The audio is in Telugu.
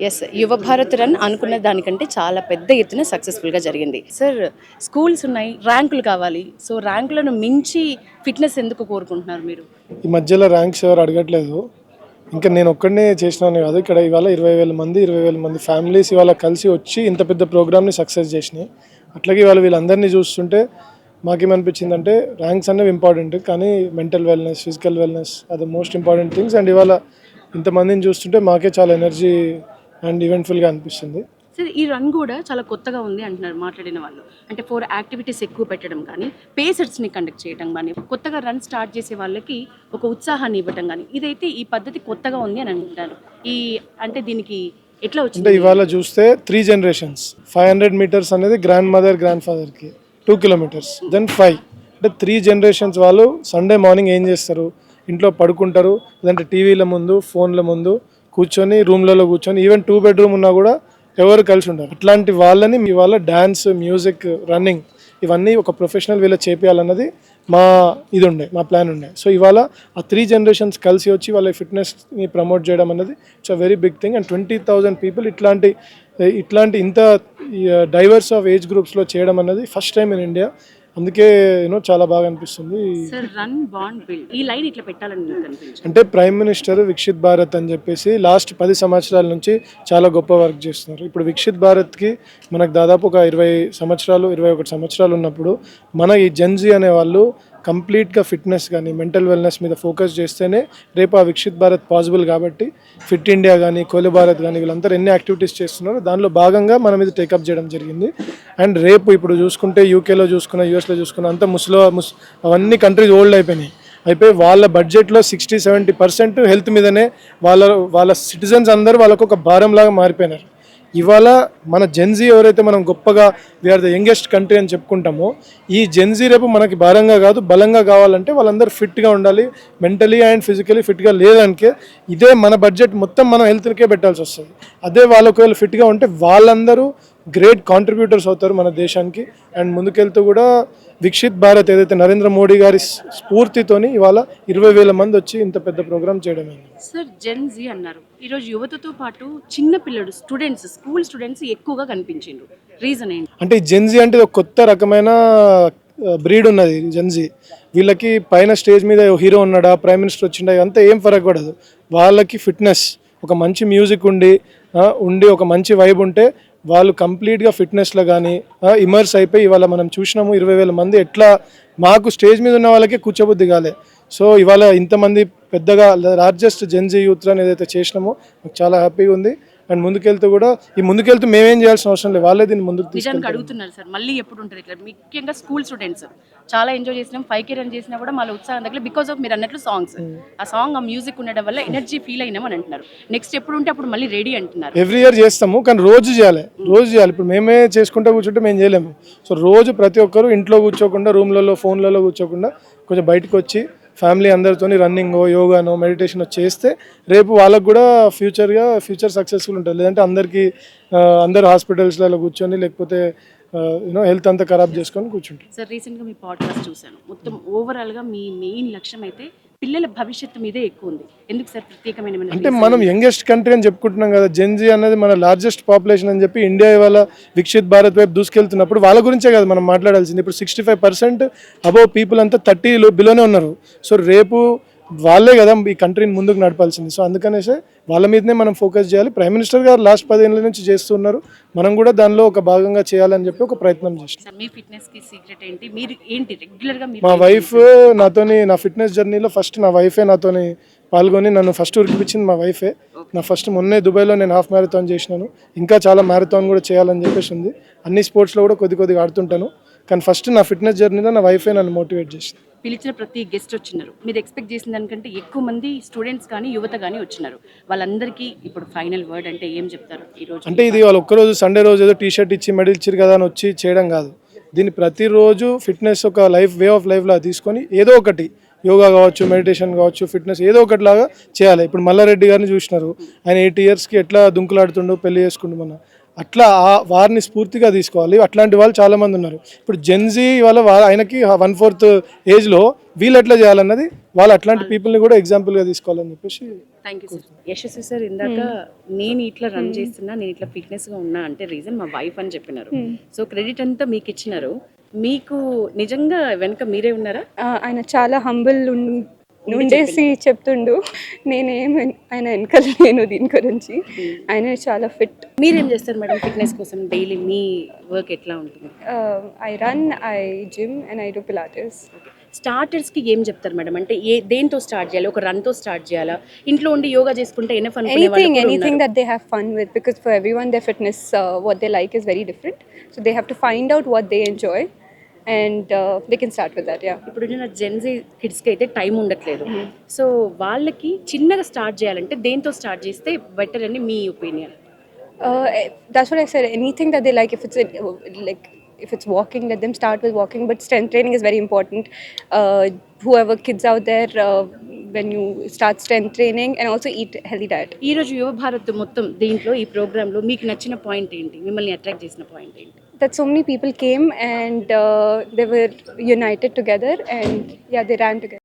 ఎస్, యువ భారత్ రన్ అనుకున్న దానికంటే చాలా పెద్ద ఎత్తున సక్సెస్ఫుల్గా జరిగింది. సార్, స్కూల్స్ ఉన్నాయి, ర్యాంకులు కావాలి. సో ర్యాంకులను మించి ఫిట్నెస్ ఎందుకు కోరుకుంటున్నారు మీరు? ఈ మధ్యలో ర్యాంక్స్ ఎవరు అడగట్లేదు. ఇంకా నేను ఒక్కడనే చేసినాను కాదు, ఇక్కడ ఇవాళ 20,000 మంది ఫ్యామిలీస్ ఇవాళ కలిసి వచ్చి ఇంత పెద్ద ప్రోగ్రామ్ని సక్సెస్ చేసినాయి. అట్లాగే ఇవాళ వీళ్ళందరినీ చూస్తుంటే మాకేమనిపించిందంటే ర్యాంక్స్ అనేవి ఇంపార్టెంట్, కానీ మెంటల్ వెల్నెస్, ఫిజికల్ వెల్నెస్ అది మోస్ట్ ఇంపార్టెంట్ థింగ్స్. అండ్ ఇవాళ ఇంతమందిని చూస్తుంటే మాకే చాలా ఎనర్జీ అండ్ ఈవెంట్ఫుల్గా అనిపిస్తుంది. సార్, ఈ రన్ కూడా చాలా కొత్తగా ఉంది అంటున్నారు మాట్లాడిన వాళ్ళు. అంటే 4 యాక్టివిటీస్ ఎక్కువ పెట్టడం కానీ, పేసర్స్ని కండక్ట్ చేయడం కానీ, కొత్తగా రన్ స్టార్ట్ చేసే వాళ్ళకి ఒక ఉత్సాహాన్ని ఇవ్వడం కానీ, ఇదైతే ఈ పద్ధతి కొత్తగా ఉంది అని అంటున్నారు. అంటే దీనికి ఎట్లా వచ్చింది? అంటే ఇవాళ చూస్తే 3 generations, 500 meters అనేది గ్రాండ్ మదర్ గ్రాండ్ ఫాదర్కి, 2 kilometers, దెన్ 5. అంటే 3 generations వాళ్ళు సండే మార్నింగ్ ఏం చేస్తారు, ఇంట్లో పడుకుంటారు, లేదంటే టీవీల ముందు, ఫోన్ల ముందు కూర్చొని, రూమ్లలో కూర్చొని, ఈవెన్ 2 bedroom ఉన్నా కూడా ఎవరు కలిసి ఉంటారు. అట్లాంటి వాళ్ళని ఇవాళ డ్యాన్స్, మ్యూజిక్, రన్నింగ్ ఇవన్నీ ఒక ప్రొఫెషనల్ వీళ్ళ చేపియాలన్నది మా ప్లాన్ ఉండే. సో ఇవాళ ఆ 3 generations కలిసి వచ్చి వాళ్ళ ఫిట్నెస్ని ప్రమోట్ చేయడం అన్నది it's a very big thing. And 20,000 people ఇట్లాంటి ఇంత డైవర్స్ ఆఫ్ ఏజ్ గ్రూప్స్లో చేయడం అన్నది ఫస్ట్ టైం ఇన్ ఇండియా. అందుకే చాలా బాగా అనిపిస్తుంది. ఈ లైన్ ఇట్లా పెట్టాలని అంటే ప్రైమ్ మినిస్టర్ వికసిత్ భారత్ అని చెప్పేసి లాస్ట్ 10 సంవత్సరాల నుంచి చాలా గొప్ప వర్క్ చేస్తున్నారు. ఇప్పుడు వికసిత్ భారత్కి మనకు దాదాపు ఒక 21 సంవత్సరాలు ఉన్నప్పుడు మన ఈ జెన్జీ అనే వాళ్ళు కంప్లీట్గా ఫిట్నెస్ కానీ మెంటల్ వెల్నెస్ మీద ఫోకస్ చేస్తేనే రేపు ఆ వికసిత్ భారత్ పాసిబుల్. కాబట్టి ఫిట్ ఇండియా కానీ, కోలి భారత్ కానీ వీళ్ళందరూ ఎన్ని యాక్టివిటీస్ చేస్తున్నారో దానిలో భాగంగా మనం ఇది టేకప్ చేయడం జరిగింది. అండ్ రేపు ఇప్పుడు చూసుకుంటే యూకేలో చూసుకున్న, యూఎస్లో చూసుకున్న అంతా అవన్నీ కంట్రీస్ ఓల్డ్ అయిపోయి వాళ్ళ బడ్జెట్లో 60-70% హెల్త్ మీదనే వాళ్ళ సిటిజన్స్ అందరూ వాళ్ళకు ఒక భారంలాగా మారిపోయినారు. ఇవాళ మన జెన్జీ ఎవరైతే మనం గొప్పగా వీఆర్ ద యంగెస్ట్ కంట్రీ అని చెప్పుకుంటామో, ఈ జెన్జీ రేపు మనకి భారంగా కాదు బలంగా కావాలంటే వాళ్ళందరూ ఫిట్గా ఉండాలి. మెంటలీ అండ్ ఫిజికలీ ఫిట్గా లేదానికే ఇదే మన బడ్జెట్ మొత్తం మనం హెల్త్కే పెట్టాల్సి వస్తుంది. అదే వాళ్ళు ఒకవేళ ఫిట్గా ఉంటే వాళ్ళందరూ గ్రేట్ కాంట్రిబ్యూటర్స్ అవుతారు మన దేశానికి. అండ్ ముందుకెళ్తూ కూడా వికసిత్ భారత్ ఏదైతే నరేంద్ర మోడీ గారి స్ఫూర్తితోని ఇవాళ 20,000 మంది వచ్చి ఇంత పెద్ద ప్రోగ్రామ్ చేయడం. సార్, జెన్జీ అన్నారు, ఈరోజు యువతతో పాటు చిన్న పిల్లలు, స్కూల్ స్టూడెంట్స్ ఎక్కువగా కనిపించారు. రీజన్ ఏంటి? అంటే జెన్జీ అంటే ఒక కొత్త రకమైన బ్రీడ్ ఉన్నది జెన్జీ. వీళ్ళకి పైన స్టేజ్ మీద హీరో ఉన్నాడా, ప్రైమ్ మినిస్టర్ వచ్చిండా, అంతా ఏం ఫరక్ పడదు. వాళ్ళకి ఫిట్నెస్, ఒక మంచి మ్యూజిక్ ఉండి ఒక మంచి వైబ్ ఉంటే వాళ్ళు కంప్లీట్గా ఫిట్నెస్లో కానీ ఇమర్స్ అయిపోయి ఇవాళ మనం చూసినాము 20,000 మంది ఎట్లా మాకు స్టేజ్ మీద ఉన్న వాళ్ళకే కూర్చోబుద్ది కాలే. సో ఇవాళ ఇంతమంది పెద్దగా లార్జెస్ట్ జెన్జీ యూత్ అని ఏదైతే చేసినామో నాకు చాలా హ్యాపీగా ఉంది. అండ్ ముందుకెళ్తూ మేమేం చేయాల్సిన అవసరం లేదు, వాళ్ళే దీన్ని ముందుకు అడుగుతున్నారు. సార్, మళ్ళీ ఎప్పుడు ఉంటుంది ఇక్కడ? ముఖ్యంగా స్కూల్ స్టూడెంట్స్ చాలా ఎంజాయ్ చేసినాం, 5K రన్ చేసినా కూడా మళ్ళీ ఉత్సాహం తగ్గలేదు బికాస్ ఆఫ్ మీరు అన్నట్లు సాంగ్స్. ఆ మ్యూజిక్ ఉండడం వల్ల ఎనర్జీ ఫీల్ అయినాం అని అంటున్నారు. నెక్స్ట్ ఎప్పుడు ఉంటే అప్పుడు మళ్ళీ రెడీ అంటున్నారు. ఎవ్రీ ఇయర్ చేస్తాము, కానీ రోజు చేయాలి. ఇప్పుడు మేమే చేసుకుంటూ కూర్చుంటే మేము చేయలేము. సో రోజు ప్రతి ఒక్కరు ఇంట్లో కూర్చోకుండా, రూమ్లలో ఫోన్లలో కూర్చోకుండా కొంచెం బయటకు వచ్చి ఫ్యామిలీ అందరితో రన్నింగ్, యోగానో, మెడిటేషన్ చేస్తే రేపు వాళ్ళకు కూడా ఫ్యూచర్ సక్సెస్ఫుల్ ఉంటుంది. లేదంటే అందరు హాస్పిటల్స్లలో కూర్చొని లేకపోతే హెల్త్ అంతా ఖరాబ్ చేసుకొని కూర్చుంటారు. సార్, రీసెంట్గా మీ పాడ్కాస్ట్ చూశాను. మొత్తం ఓవరాల్గా మీ మెయిన్ లక్ష్యం అయితే పిల్లల భవిష్యత్తు మీదే ఎక్కువ ఉంది. ఎందుకు సార్ ప్రత్యేకమైన? అంటే మనం యంగెస్ట్ కంట్రీ అని చెప్పుకుంటున్నాం కదా, జెన్జీ అనేది మన లార్జెస్ట్ పాపులేషన్ అని చెప్పి ఇండియా ఇవాళ వికసిత్ భారత్ వైపు దూసుకెళ్తున్నప్పుడు వాళ్ళ గురించే కదా మనం మాట్లాడాల్సింది. ఇప్పుడు 65% అబౌవ్ పీపుల్ అంతా 30 బిలోనే ఉన్నారు. సో రేపు వాళ్ళే కదా ఈ కంట్రీని ముందుకు నడపాల్సింది. సో అందుకనేసే వాళ్ళ మీదనే మనం ఫోకస్ చేయాలి. ప్రైమ్ మినిస్టర్ గారు లాస్ట్ 10 ఏళ్ళ నుంచి చేస్తున్నారు, మనం కూడా దానిలో ఒక భాగంగా చేయాలని చెప్పి ఒక ప్రయత్నం చేస్తాం. మా వైఫ్ నా ఫిట్నెస్ జర్నీలో ఫస్ట్ నా వైఫే నాతోని పాల్గొని నన్ను ఫస్ట్ ఉరికిపించింది మా వైఫే. నా ఫస్ట్ మొన్నే దుబాయ్లో నేను హాఫ్ మ్యారథాన్ చేసినాను, ఇంకా చాలా మ్యారథాన్ కూడా చేయాలని చెప్పేసి ఉంది. అన్ని స్పోర్ట్స్లో కూడా కొద్దిగా ఆడుతుంటాను, కానీ ఫస్ట్ నా ఫిట్నెస్ జర్నీలో నా వైఫే నన్ను మోటివేట్ చేసింది. పిలిచిన ప్రతి గెస్ట్ వచ్చినారు, మీరు ఎక్స్పెక్ట్ చేసిన దానికంటే ఎక్కువ మంది స్టూడెంట్స్ కానీ యువత కానీ వచ్చినారు. వాళ్ళందరికీ ఇప్పుడు ఫైనల్ వర్డ్ అంటే ఏం చెప్తారు ఈరోజు? అంటే ఇది వాళ్ళు ఒక్కరోజు సండే రోజు ఏదో టీషర్ట్ ఇచ్చి మెడల్ ఇచ్చారు కదా అని వచ్చి చేయడం కాదు. దీన్ని ప్రతిరోజు ఫిట్నెస్ ఒక వే ఆఫ్ లైఫ్లా తీసుకొని ఏదో ఒకటి యోగా కావచ్చు, మెడిటేషన్ కావచ్చు, ఫిట్నెస్ ఏదో ఒకటిలాగా చేయాలి. ఇప్పుడు మల్లారెడ్డి గారిని చూసినారు, ఆయన 8 yearsకి ఎట్లా దుంకులాడుతుండో, పెళ్లి చేసుకుంటూ మన అట్లా వారిని స్ఫూర్తిగా తీసుకోవాలి. అట్లాంటి వాళ్ళు చాలామంది ఉన్నారు. ఇప్పుడు జెన్జీ వాళ్ళ ఆయనకి 1/4 ఏజ్లో వీళ్ళు ఎట్లా చేయాలన్నది వాళ్ళు అట్లాంటి పీపుల్ని కూడా ఎగ్జాంపుల్గా తీసుకోవాలని చెప్పేసి. Thank you sir. Yashasvi sir ఇందాక నేను ఇట్లా రన్ చేస్తున్నా, నేను ఇట్లా ఫిట్నెస్గా ఉన్నా అంటే రీజన్ మా వైఫ్ అని చెప్పినారు. సో క్రెడిట్ అంతా మీకు ఇచ్చినారు. మీకు నిజంగా వెనక మీరే ఉన్నారా? ఆయన చాలా హంబుల్ ఉండేసి చెప్తుండు. నేనేం ఆయన వెనకాల లేను దీని గురించి. ఆయన చాలా ఫిట్. మీరేం చేస్తారు మేడం ఫిట్నెస్ కోసం? డైలీ మీ వర్క్ ఎట్లా ఉంటుంది? I run, I gym and I do pilates. స్టార్టర్స్కి ఏం చెప్తారు మేడం? అంటే దేంతో స్టార్ట్ చేయాలి? ఒక రన్తో స్టార్ట్ చేయాలా? ఇంట్లో ఉండి యోగా చేసుకుంటే ఎనఫ్ అనుకునే వాళ్ళు కూడా Anything ఉన్నారు. that they have fun with, because for everyone their fitness, what they like is very different. So they have to find out what they enjoy and they can start with that. Yeah. ఇప్పుడు ఉన్న జెన్జీ కిడ్స్కి అయితే టైం ఉండట్లేదు. సో వాళ్ళకి చిన్నగా స్టార్ట్ చేయాలంటే దేంతో స్టార్ట్ చేస్తే బెటర్ అని మీ opinion? That's what I said. Anything that they like, if it's walking, let them start with walking. But strength training is very important. Whoever kids out there, when you start strength training, and also eat healthy diet. ఈరోజు యువ భారత్ మొత్తం దీంట్లో ఈ ప్రోగ్రాంలో మీకు నచ్చిన పాయింట్ ఏంటి? మిమ్మల్ని అట్రాక్ట్ చేసిన పాయింట్ ఏంటి? That so many people came and they were united together, and yeah, they ran together.